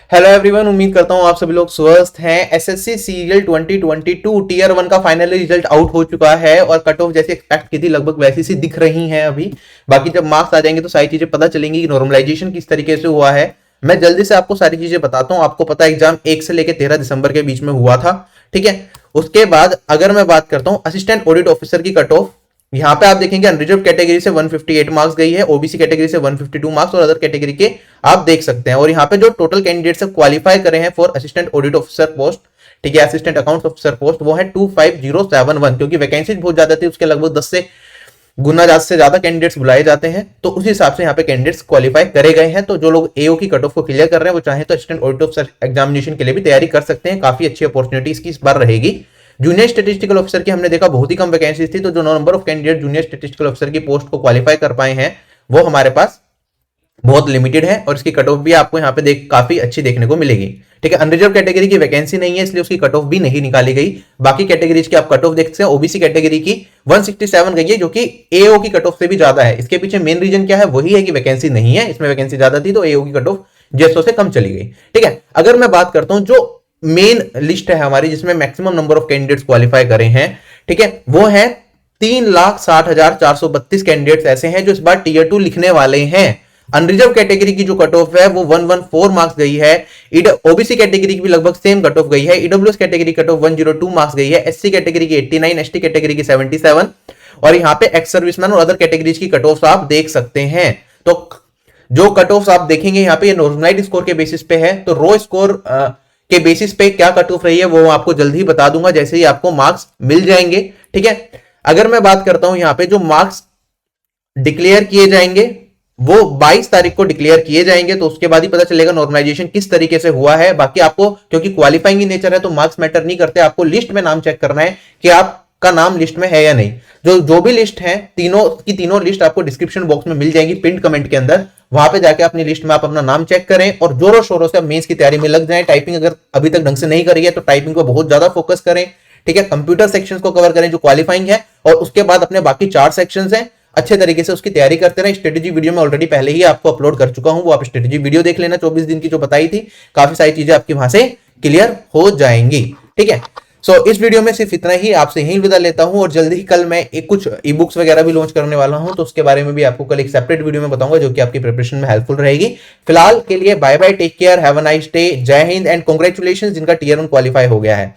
Hello everyone, उम्मीद करता हूँ आप सभी लोग स्वस्थ हैं। एसएससी सीरियल 2022 टीयर 1 का फाइनली रिजल्ट आउट हो चुका है और कट ऑफ जैसे एक्सपेक्ट की थी लगभग वैसी सी दिख रही हैं अभी। बाकी जब मार्क्स आ जाएंगे तो सारी चीजें पता चलेंगी कि नॉर्मलाइजेशन किस तरीके से हुआ है। मैं जल्दी से आपको सारी चीजें बताता हूँ। आपको पता है एग्जाम 1 से लेकर 13 दिसंबर के बीच में हुआ था, ठीक है। उसके बाद अगर मैं बात करता हूँ असिस्टेंट ऑडिट ऑफिसर की कट ऑफ, यहाँ पे आप देखेंगे अनरिजर्व कैटेगरी से 158 मार्क्स गई है, ओबीसी कैटेगरी से 152 मार्क्स और अदर कैटेगरी के आप देख सकते हैं। और यहाँ पे जो टोटल कैंडिडेट्स क्वालिफाई करे हैं for assistant audit officer post, ठीक है, असिस्टेंट अकाउंट ऑफिसर पोस्ट, वो है 25071। क्योंकि वैकेंसी बहुत ज्यादा थी, उसके लगभग 10 से गुना ज्यादा से ज्यादा कैंडिडेट्स बुलाए जाते हैं, तो उस हिसाब से यहाँ पे कैंडिडेट्स क्वालिफाई करे गए हैं। तो जो लोग एओ की कट ऑफ को क्लियर कर रहे हैं वो चाहे तो असिस्टेंट ऑडिट ऑफिसर एग्जामिनेशन के लिए भी तैयारी कर सकते हैं। काफी अच्छी अपॉर्चुनिटी इसकी इस बार रहेगी। जूनियर स्टेटिस्टिकल ऑफिसर की हमने देखा बहुत ही कम वैकेंसी थी, तो जो number of candidate junior statistical officer की पोस्ट को क्वालिफाई कर पाए हैं वो हमारे पास बहुत लिमिटेड है। और इसकी कट ऑफ भी आपको यहाँ पे काफी अच्छी देखने को मिलेगी, ठीक है। अनरिजर्व कैटेगरी की वैकेंसी नहीं है इसलिए उसकी कट ऑफ भी नहीं निकाली गई। बाकी कैटेगरीज की आप कट ऑफ देख सकते हैं। ओबीसी कैटेगरी की 167 गई है, जो कि एओ की कट ऑफ से भी ज्यादा है। इसके पीछे मेन रीजन क्या है, वही है कि वैकेंसी नहीं है, इसमें वैकेंसी ज्यादा थी तो एओ की कट ऑफ जेएसओ से कम चली गई, ठीक है। अगर मैं बात करता हूं जो मेन लिस्ट है हमारी जिसमें maximum number of candidates qualify करे हैं, ठीक है, वो है 3,60,432 कैंडिडेट्स ऐसे हैं जो इस बार टीयर 2 लिखने वाले हैं। अनरिजर्व कैटेगरी की जो कट ऑफ है वो 114 मार्क्स गई है। ओबीसी कैटेगरी की भी लगभग सेम कट ऑफ गई है। EWS category cut off 102 marks गई है। एससी कैटेगरी की 89, एसटी कैटेगरी की 77 और यहाँ पे एक्स सर्विसमैन और अदर कैटेगरीज की कट ऑफ आप देख सकते हैं। तो जो कट ऑफ आप देखेंगे यहाँ पे ये नॉर्मलाइज्ड स्कोर के बेसिस पे है, तो रो स्कोर के बेसिस पे क्या कट ऑफ रही है वो आपको जल्द ही बता दूंगा जैसे ही आपको मार्क्स मिल जाएंगे, ठीक है। अगर मैं बात करता हूं यहाँ पे जो मार्क्स डिक्लेयर किए जाएंगे वो 22 तारीख को डिक्लेयर किए जाएंगे, तो उसके बाद ही पता चलेगा नॉर्मलाइजेशन किस तरीके से हुआ है। बाकी आपको क्योंकि क्वालिफाइंग नेचर है तो मार्क्स मैटर नहीं करते, आपको लिस्ट में नाम चेक करना है कि आपका नाम लिस्ट में है या नहीं। जो भी लिस्ट है तीनों की तीनों लिस्ट आपको डिस्क्रिप्शन बॉक्स में मिल जाएंगी पिन कमेंट के अंदर। वहां पे जाके अपनी लिस्ट में आप अपना नाम चेक करें और जोरों शोरों से मेंस की तैयारी में लग जाएं। टाइपिंग अगर अभी तक ढंग से नहीं करी है तो टाइपिंग को बहुत ज्यादा फोकस करें, ठीक है। कंप्यूटर सेक्शन को कवर करें जो क्वालिफाइंग है और उसके बाद अपने बाकी 4 सेक्शन हैं अच्छे तरीके से उसकी तैयारी करते रहे। स्ट्रेटेजी वीडियो में ऑलरेडी पहले ही आपको अपलोड कर चुका हूं, वो आप स्ट्रेटेजी वीडियो देख लेना 24 दिन की जो बताई थी। काफी सारी चीजें आपकी वहां से क्लियर हो जाएंगी, ठीक है। इस वीडियो में सिर्फ इतना ही, आपसे यहीं विदा लेता हूं और जल्दी ही कल मैं कुछ ई बुक्स वगैरह भी लॉन्च करने वाला हूं, तो उसके बारे में भी आपको कल एक सेपरेट वीडियो में बताऊंगा जो कि आपकी प्रिपरेशन में हेल्पफुल रहेगी। फिलहाल के लिए bye bye, take care, have a nice day, जय हिंद एंड कांग्रेचुलेशंस जिनका टीयर 1 क्वालिफाई हो गया है।